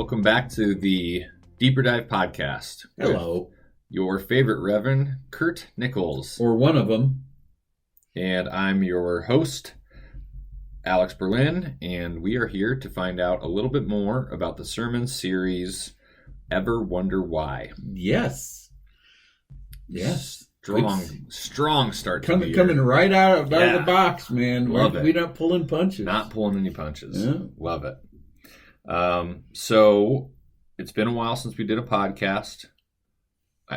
Welcome back to the DeeperDive podcast. Hello. Your favorite Reverend, Kurt Nichols. Or one of them. And I'm your host, Alex Berlin, and we are here to find out a little bit more about the sermon series, Ever Wonder Why? Yes. Strong start to the year. Coming right out of the box, man. Love it. We're not pulling punches. Not pulling any punches. Yeah. Love it. So it's been a while since we did a podcast.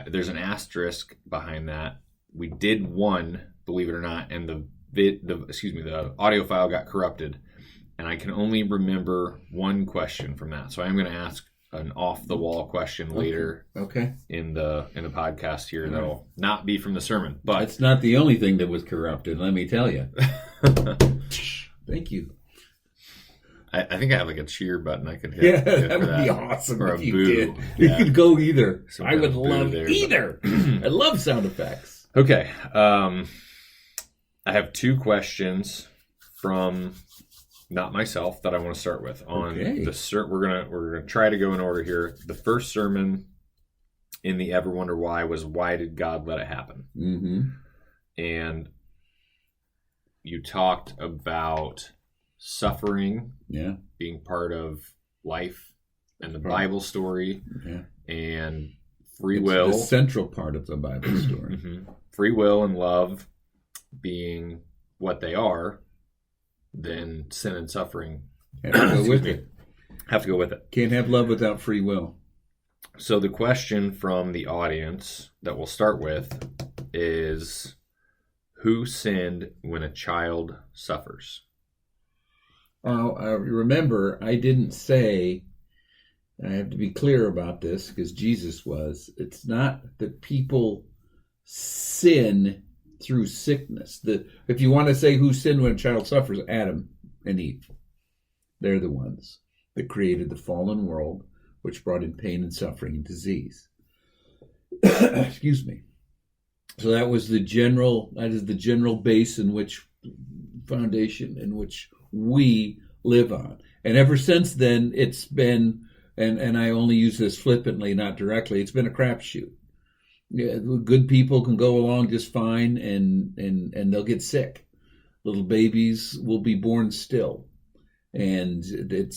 There's an asterisk behind that. We did one, believe it or not, and the audio file got corrupted, and I can only remember one question from that. So I'm going to ask an off-the-wall question later. Okay. In the podcast here that'll not be from the sermon, but it's not the only thing that was corrupted. Let me tell you. Thank you. I think I have like a cheer button I could hit. Yeah, that would be awesome or if a you boo. did. Yeah. You could go either. Some I kind would of boo love there, either. I love sound effects. Okay. I have two questions from not myself that I want to start with on we're gonna try to go in order here. The first sermon in the Ever Wonder Why was why did God let it happen? Mm-hmm. And you talked about suffering being part of life and the Bible story and free will. The central part of the Bible story. Mm-hmm. Free will and love being what they are, then sin and suffering have to go with it. Have to go with it. Can't have love without free will. So the question from the audience that we'll start with is, who sinned when a child suffers? Remember, I didn't say, I have to be clear about this because Jesus was, it's not that people sin through sickness. If you want to say who sinned when a child suffers, Adam and Eve. They're the ones that created the fallen world, which brought in pain and suffering and disease. Excuse me. So that is the general base in which foundation in which we live on. And ever since then, it's been, and I only use this flippantly, not directly, it's been a crapshoot. Yeah, good people can go along just fine and they'll get sick. Little babies will be born still. And it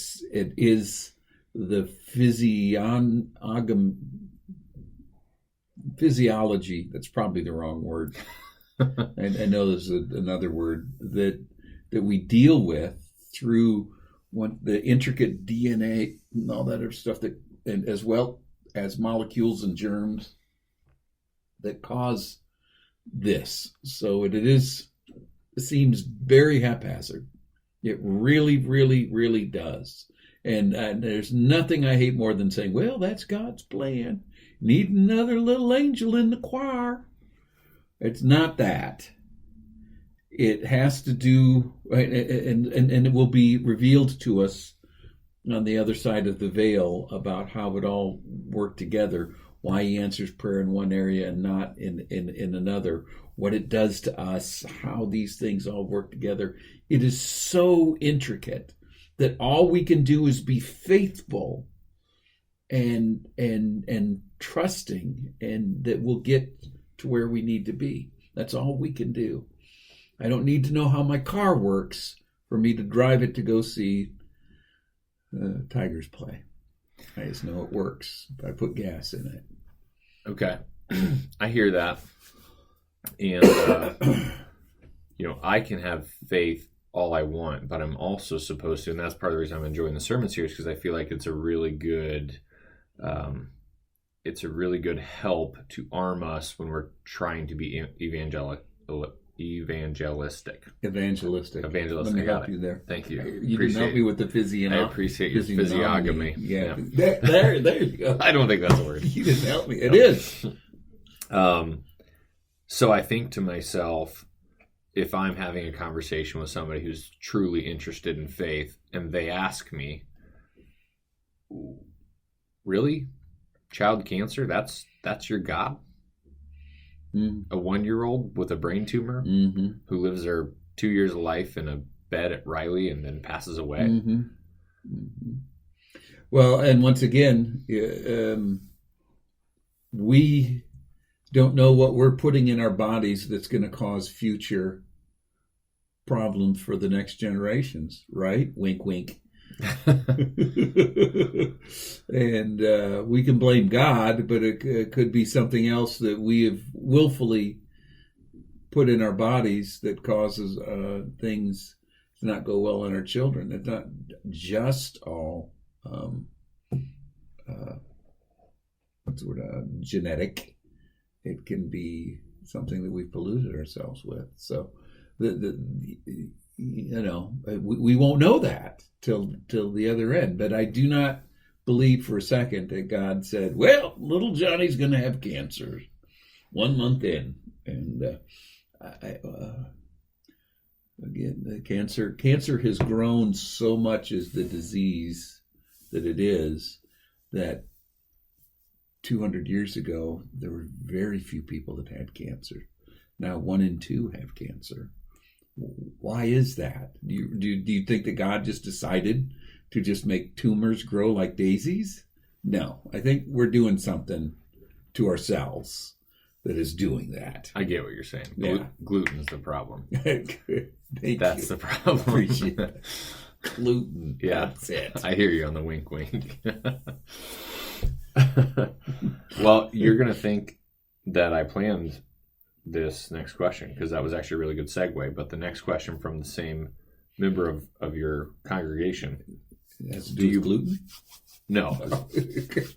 is the physiology, that's probably the wrong word. I know there's another word that we deal with through the intricate DNA and all that other stuff and as well as molecules and germs that cause this. So it seems very haphazard. It really, really, really does. And there's nothing I hate more than saying, well, that's God's plan. Need another little angel in the choir. It's not that. It has to do, and it will be revealed to us on the other side of the veil about how it all worked together, why he answers prayer in one area and not in another, what it does to us, how these things all work together. It is so intricate that all we can do is be faithful and trusting, and that we'll get to where we need to be. That's all we can do. I don't need to know how my car works for me to drive it to go see Tigers play. I just know it works if I put gas in it. Okay. I hear that. And, I can have faith all I want, but I'm also supposed to, and that's part of the reason I'm enjoying the sermon series, because I feel like it's a really good help to arm us when we're trying to be evangelistic. Let me help you there. Thank you. You didn't help me with the I appreciate your physiognomy. Yeah. There you go. I don't think that's a word. You didn't help me. It is. So I think to myself, if I'm having a conversation with somebody who's truly interested in faith and they ask me, really? Child cancer? That's your God? Mm-hmm. A 1-year-old with a brain tumor who lives their 2 years of life in a bed at Riley and then passes away? Well, and once again, we don't know what we're putting in our bodies that's going to cause future problems for the next generations, right? Wink, wink. And we can blame God, but it could be something else that we have willfully put in our bodies that causes things to not go well in our children. It's not just all what's the word? Genetic. It can be something that we've polluted ourselves with. So we won't know that till the other end. But I do not believe for a second that God said, well, little Johnny's going to have cancer 1 month in. And again, the cancer has grown so much as the disease that it is, that 200 years ago, there were very few people that had cancer. Now 1 in 2 have cancer. Why is that? Do you think that God just decided to just make tumors grow like daisies? No, I think we're doing something to ourselves that is doing that. I get what you're saying. Yeah. Gluten's the problem. That's the problem. Appreciate that. Gluten. Yeah, that's it. I hear you on the wink, wink. Well, you're going to think that I planned this next question, because that was actually a really good segue. But the next question from the same member of your congregation. Do you gluten? No.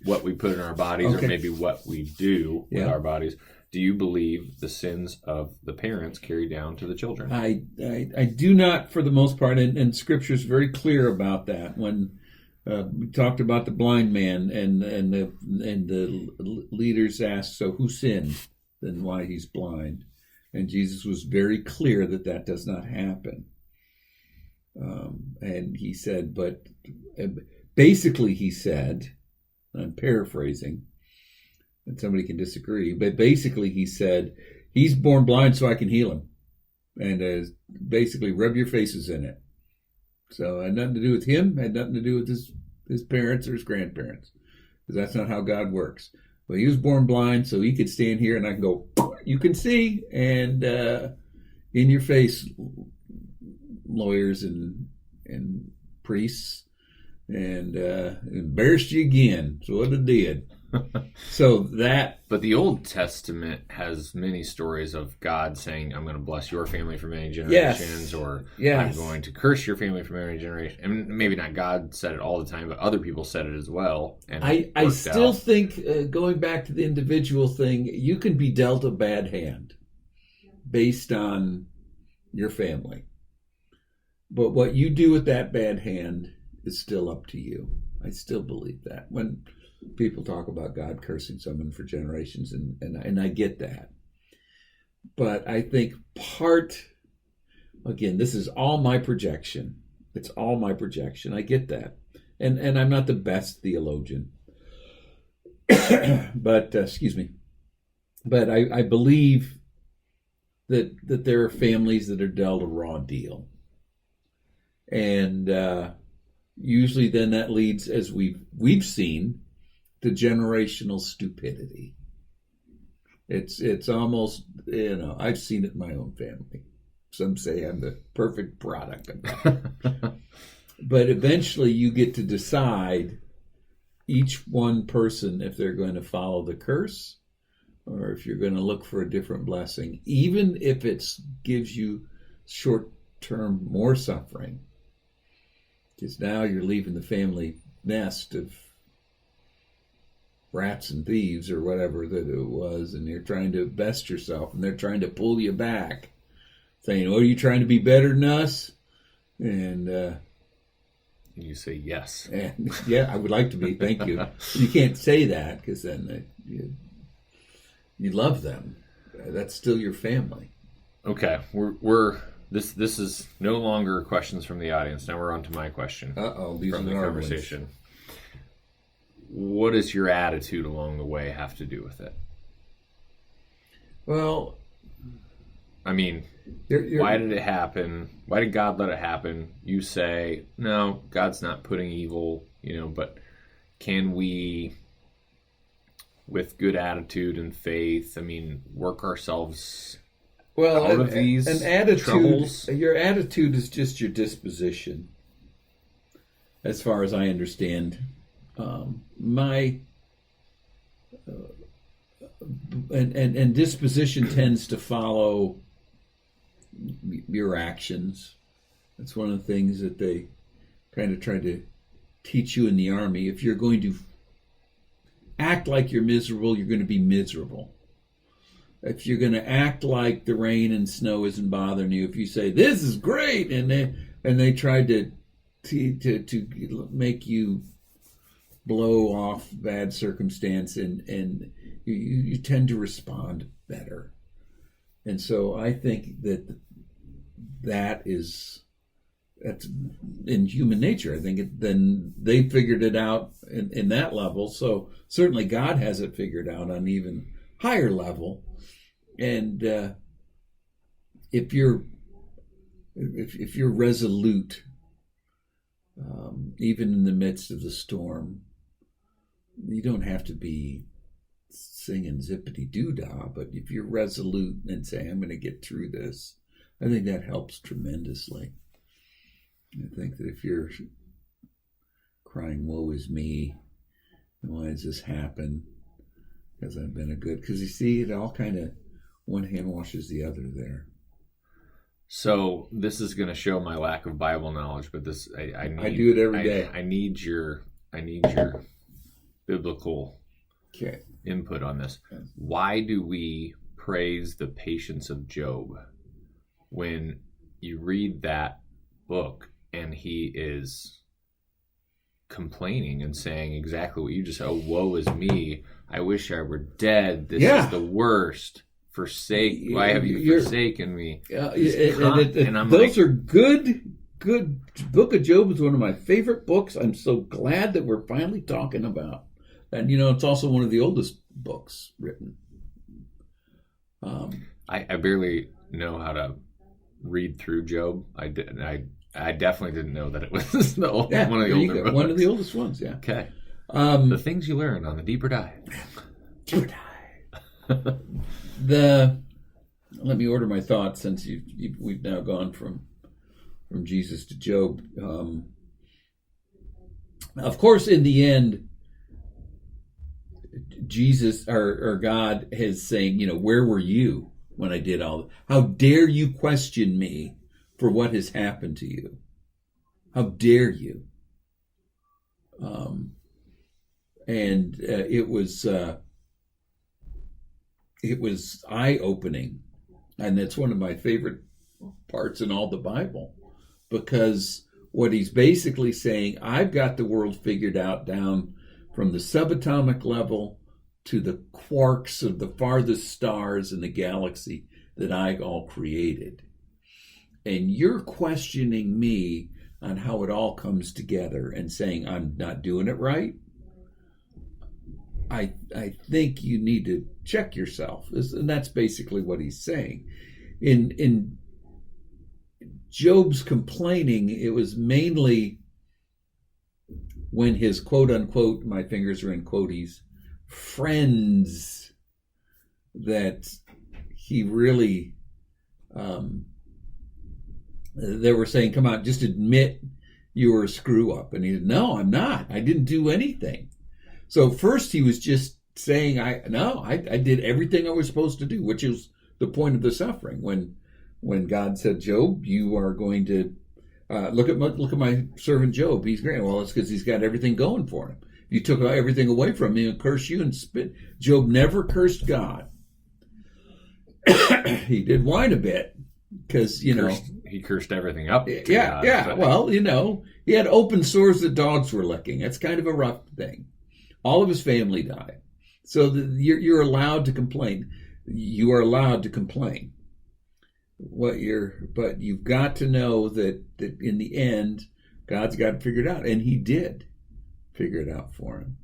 What we put in our bodies, or maybe what we do with our bodies. Do you believe the sins of the parents carry down to the children? I do not, for the most part, and Scripture is very clear about that. When we talked about the blind man, and the leaders asked, so who sinned and why he's blind? And Jesus was very clear that does not happen. And he said, but basically he said, I'm paraphrasing, and somebody can disagree, but basically he said, he's born blind so I can heal him. And basically rub your faces in it. So it had nothing to do with him, had nothing to do with his parents or his grandparents, because that's not how God works. But he was born blind so he could stand here and I can go, you can see, and in your face, lawyers and priests, and embarrassed you again. So what it did. But the Old Testament has many stories of God saying, I'm going to bless your family for many generations, or I'm going to curse your family for many generations. And maybe not God said it all the time, but other people said it as well. And I still think, going back to the individual thing, you can be dealt a bad hand based on your family. But what you do with that bad hand is still up to you. I still believe that. When people talk about God cursing someone for generations, and I get that. But I think again, this is all my projection. It's all my projection. I get that. And I'm not the best theologian. But, excuse me. But I believe that there are families that are dealt a raw deal. And usually then that leads, as we've seen, to generational stupidity. It's almost, I've seen it in my own family. Some say I'm the perfect product of that. But eventually you get to decide, each one person, if they're going to follow the curse or if you're going to look for a different blessing, even if it gives you short-term more suffering. Because now you're leaving the family nest of rats and thieves or whatever that it was, and you're trying to best yourself, and they're trying to pull you back, saying, "Oh, are you trying to be better than us?" And you say yes. And, yeah, I would like to be. Thank you. You can't say that, because then you love them. That's still your family. Okay, we're this is no longer questions from the audience. Now we're on to my question. These from are the our conversation. ones. What does your attitude along the way have to do with it? Well, I mean, why did it happen? Why did God let it happen? You say, no, God's not putting evil, but can we, with good attitude and faith, work ourselves out of these an attitude, troubles? Your attitude is just your disposition, as far as I understand. And disposition tends to follow your actions. That's one of the things that they kind of try to teach you in the Army. If you're going to act like you're miserable, you're going to be miserable. If you're going to act like the rain and snow isn't bothering you, if you say this is great, and they try to make you blow off bad circumstance, and you tend to respond better. And so I think that's in human nature. I think then they figured it out in that level. So certainly God has it figured out on an even higher level. And if you're resolute, even in the midst of the storm, you don't have to be singing zippity doo dah. But if you're resolute and say, "I'm going to get through this," I think that helps tremendously. I think that if you're crying, "Woe is me, why does this happen?" Because I've been because you see, it all kind of one hand washes the other there. So this is going to show my lack of Bible knowledge, but I do it every day. I need your biblical input on this. Why do we praise the patience of Job when you read that book and he is complaining and saying exactly what you just said? "Oh, woe is me. I wish I were dead. This is the worst. Why have you forsaken me?" And I'm those are good. Book of Job is one of my favorite books. I'm so glad that we're finally talking about. And it's also one of the oldest books written. I barely know how to read through Job. I definitely didn't know that it was one of the older books. One of the oldest ones, yeah. Okay. The things you learn on the Deeper Dive. Deeper Dive. Let me order my thoughts, since we've now gone from Jesus to Job. Of course, in the end, Jesus or God is saying, "Where were you when I did all that? How dare you question me for what has happened to you? How dare you?" And it was eye-opening, and it's one of my favorite parts in all the Bible, because what he's basically saying, I've got the world figured out down from the subatomic level to the quarks of the farthest stars in the galaxy that I all created. And you're questioning me on how it all comes together and saying I'm not doing it right. I think you need to check yourself. And that's basically what he's saying. In Job's complaining, it was mainly when his quote unquote, my fingers are in quoties, friends, that he really, they were saying, "Come on, just admit you were a screw up." And he said, "No, I'm not. I didn't do anything." So first he was just saying, I did everything I was supposed to do, which is the point of the suffering. When God said, "Job, you are going to look at my servant Job. He's great." Well, it's because he's got everything going for him. You took everything away from him and cursed you and spit. Job never cursed God. He did whine a bit because he cursed everything up. Yeah. Well, he had open sores that dogs were licking. That's kind of a rough thing. All of his family died. So you're allowed to complain. You are allowed to complain. But you've got to know that in the end, God's got it figured out, and he did figure it out for him.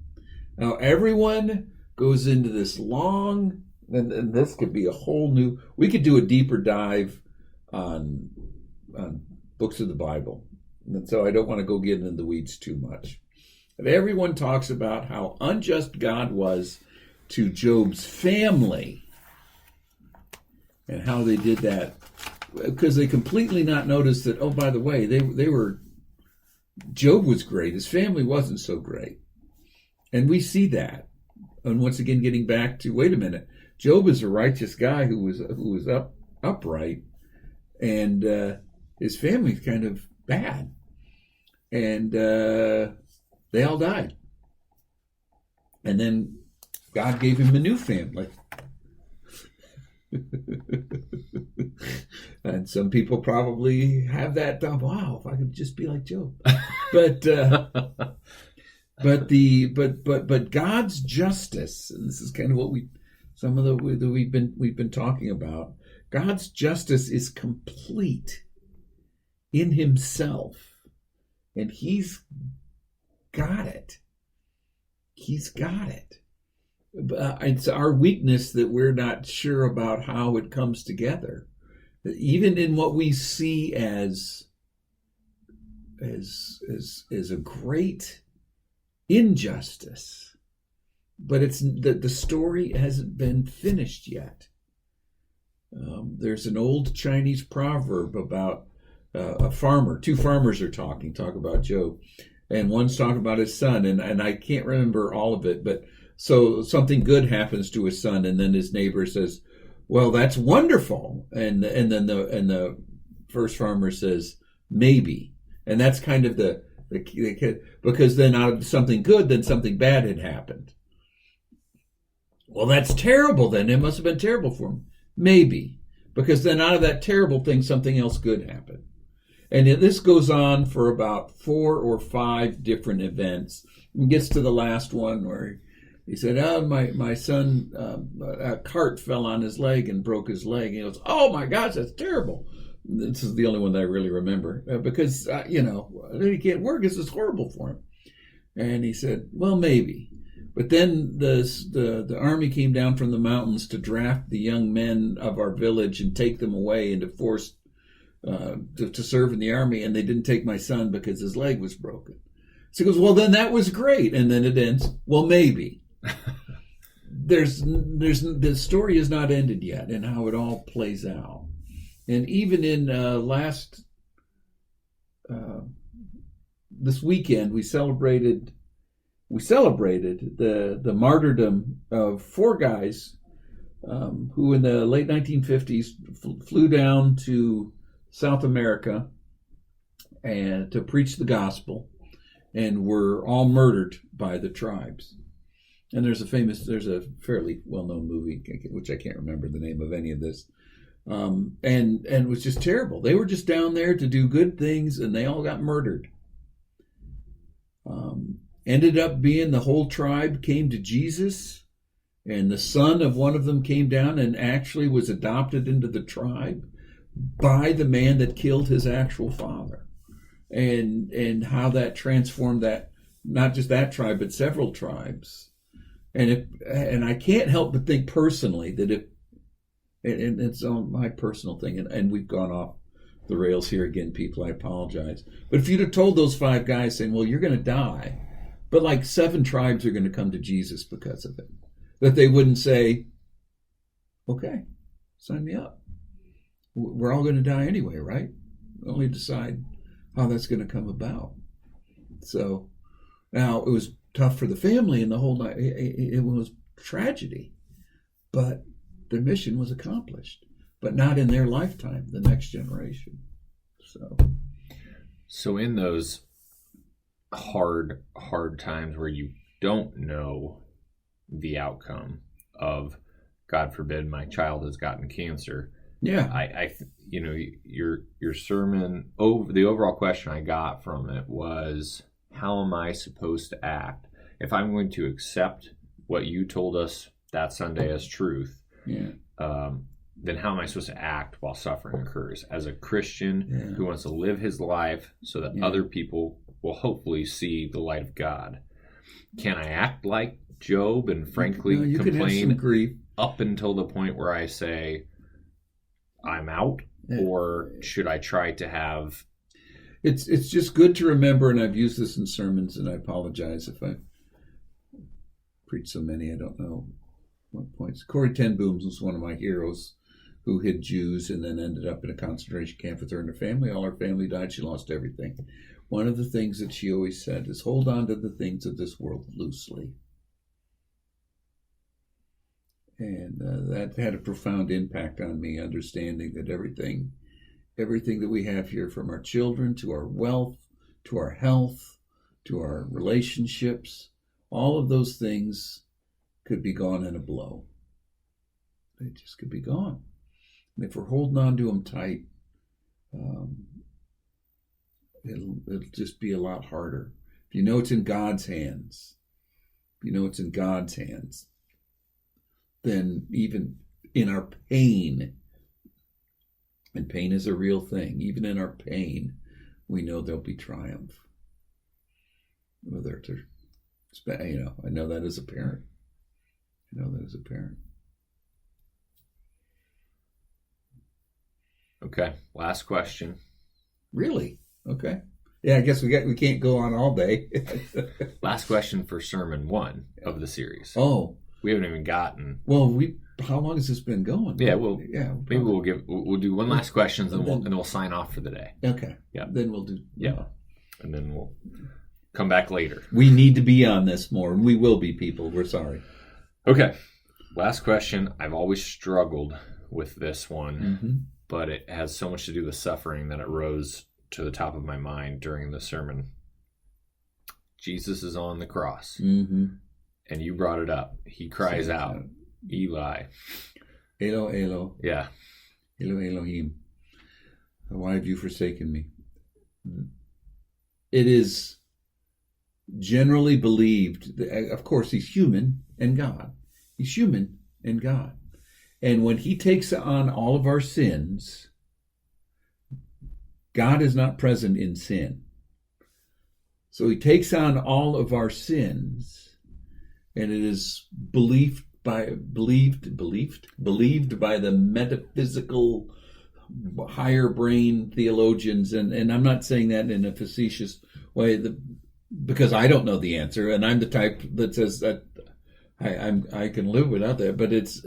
Now everyone goes into this long, and this could be a whole new. We could do a deeper dive on books of the Bible, and so I don't want to go get into the weeds too much. Everyone talks about how unjust God was to Job's family and how they did that, because they completely not noticed that, oh, by the way, they were, Job was great. His family wasn't so great. And we see that. And once again, getting back to, wait a minute, Job is a righteous guy who was upright, and his family's kind of bad. And they all died. And then God gave him a new family. And some people probably have that thought, wow, if I could just be like Job. But God's justice, and this is kind of what we've been talking about. God's justice is complete in himself, and he's got it. He's got it. It's our weakness that we're not sure about how it comes together. Even in what we see as a great injustice, but it's the story hasn't been finished yet. There's an old Chinese proverb about a farmer. Two farmers are talk about Job, and one's talking about his son, and I can't remember all of it, but so something good happens to his son, and then his neighbor says, well, that's wonderful, and then the first farmer says, maybe. And that's kind of the kid, because then out of something good, then something bad had happened. Well, that's terrible then. It must have been terrible for him. Maybe. Because then out of that terrible thing, something else good happened. And this goes on for about 4 or 5 different events. And gets to the last one where he said, oh, my son, a cart fell on his leg and broke his leg. And he goes, oh my gosh, that's terrible. This is the only one that I really remember because, he can't work. This is horrible for him. And he said, well, maybe. But then the army came down from the mountains to draft the young men of our village and take them away and to force to serve in the army. And they didn't take my son because his leg was broken. So he goes, well, then that was great. And then it ends, well, maybe. The story is not ended yet and how it all plays out. And even in this weekend, we celebrated the martyrdom of 4 guys who in the late 1950s flew down to South America and to preach the gospel, and were all murdered by the tribes. And there's a fairly well-known movie, which I can't remember the name of any of this, and it was just terrible. They were just down there to do good things, and they all got murdered. Ended up being the whole tribe came to Jesus, and the son of one of them came down and actually was adopted into the tribe by the man that killed his actual father, and how that transformed that, not just that tribe, but several tribes. And I can't help but think personally that and it's on my personal thing, and we've gone off the rails here again, people, I apologize. But if you'd have told those 5 guys saying, well, you're going to die, but like 7 tribes are going to come to Jesus because of it, that they wouldn't say, okay, sign me up. We're all going to die anyway, right? Only decide how that's going to come about. So now it was tough for the family and the whole night. It was tragedy, but their mission was accomplished, but not in their lifetime, the next generation. So in those hard times where you don't know the outcome of, God forbid, my child has gotten cancer. Yeah. I your sermon, the overall question I got from it was, how am I supposed to act? If I'm going to accept what you told us that Sunday as truth, then how am I supposed to act while suffering occurs as a Christian who wants to live his life so that other people will hopefully see the light of God? Can I act like Job and frankly complain up until the point where I say I'm out, or should I try to have it's just good to remember, and I've used this in sermons, and I apologize if I preached so many, I don't know what points. Corrie ten Boom was one of my heroes who hid Jews and then ended up in a concentration camp with her and her family. All her family died. She lost everything. One of the things that she always said is, hold on to the things of this world loosely. And that had a profound impact on me, understanding that everything that we have here, from our children to our wealth, to our health, to our relationships, all of those things could be gone in a blow. They just could be gone. And if we're holding on to them tight, it'll just be a lot harder. If you know it's in God's hands, then even in our pain, and pain is a real thing, even in our pain, we know there'll be triumph. Whether to, I know that as a parent. Okay, last question. Really? Okay. Yeah, I guess we can't go on all day. Last question for Sermon 1 of the series. Oh. We haven't even gotten. Well, how long has this been going? Yeah, maybe we'll do one last question, and then we'll sign off for the day. Okay. Yeah. Then we'll do. Yeah. And then we'll come back later. We need to be on this more, and we will be, people. We're sorry. Okay. Last question. I've always struggled with this one, but it has so much to do with suffering that it rose to the top of my mind during the sermon. Jesus is on the cross, and you brought it up. He cries out, Eli. Elo, Elo. Yeah. Elo, Elohim. Why have you forsaken me? It is generally believed that, of course, he's human and God. He's human and God. And when he takes on all of our sins, God is not present in sin. So he takes on all of our sins, and it is believed by the metaphysical higher brain theologians, and I'm not saying that in a facetious way, because I don't know the answer, and I'm the type that says that I can live without that. But it's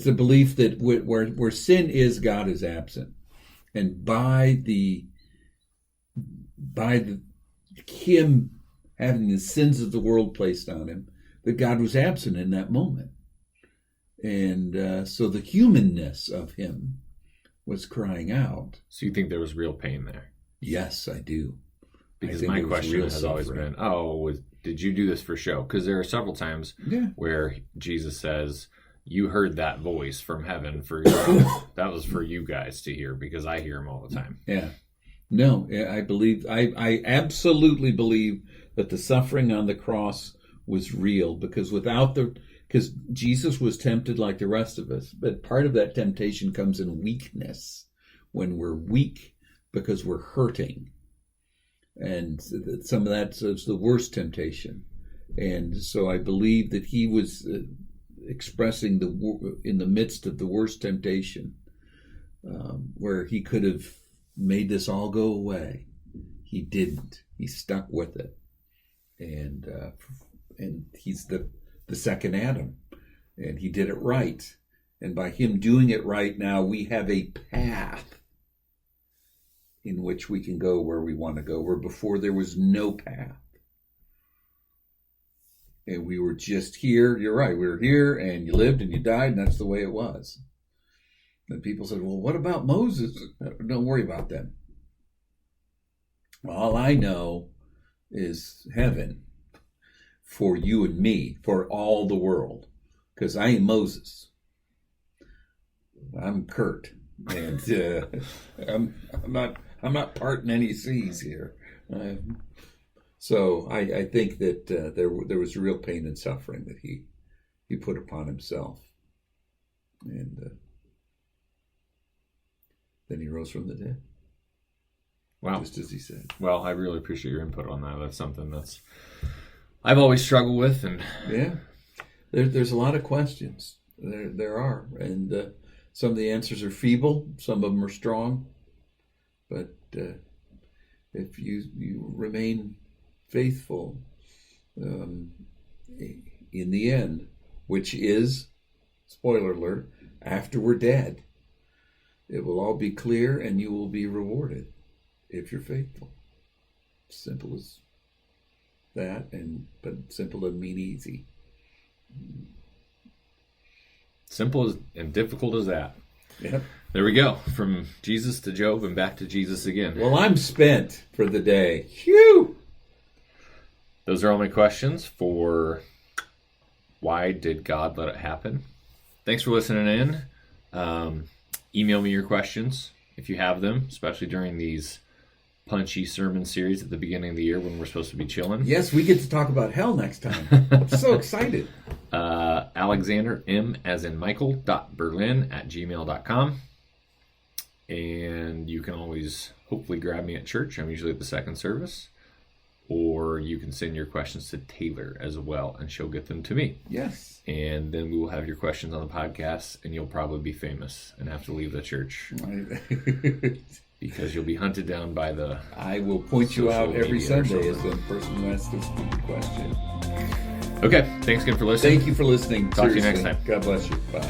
a belief that where sin is, God is absent, and by him having the sins of the world placed on him, that God was absent in that moment, and so the humanness of him was crying out. So you think there was real pain there? Yes, I do. Because my question has always been, did you do this for show? Because there are several times where Jesus says, you heard that voice from heaven that was for you guys to hear, because I hear him all the time. Yeah. No, I absolutely believe that the suffering on the cross was real, because because Jesus was tempted like the rest of us, but part of that temptation comes in weakness, when we're weak because we're hurting. And some of that is the worst temptation. And so I believe that he was expressing in the midst of the worst temptation, where he could have made this all go away. He didn't. He stuck with it. And he's the second Adam. And he did it right. And by him doing it right, now we have a path in which we can go where we want to go, where before there was no path. And we were just here. You're right. We were here, and you lived and you died, and that's the way it was. And people said, well, what about Moses? Don't worry about them. All I know is heaven for you and me, for all the world. Because I ain't Moses. I'm Kurt. And I'm not parting any seas here. So I think that there was real pain and suffering that he put upon himself. And then he rose from the dead. Wow. Just as he said. Well, I really appreciate your input on that. That's something I've always struggled with. And yeah, there's a lot of questions. There are. And some of the answers are feeble. Some of them are strong. But if you remain faithful in the end, which is, spoiler alert, after we're dead, it will all be clear and you will be rewarded if you're faithful. Simple as that, but simple doesn't mean easy. Simple as, and difficult as that. Yep. There we go. From Jesus to Job and back to Jesus again. Well, I'm spent for the day. Phew! Those are all my questions for why did God let it happen. Thanks for listening in. Email me your questions if you have them, especially during these punchy sermon series at the beginning of the year when we're supposed to be chilling. Yes, we get to talk about hell next time. I'm so excited. Alexander M as in Michael.Berlin@gmail.com. And you can always hopefully grab me at church. I'm usually at the second service. Or you can send your questions to Taylor as well, and she'll get them to me. Yes. And then we will have your questions on the podcast, and you'll probably be famous and have to leave the church. Because you'll be hunted down by the... I will point you out every Sunday as the person who asks the question. Okay, thanks again for listening. Thank you for listening. Talk to you next time. God bless you. Bye.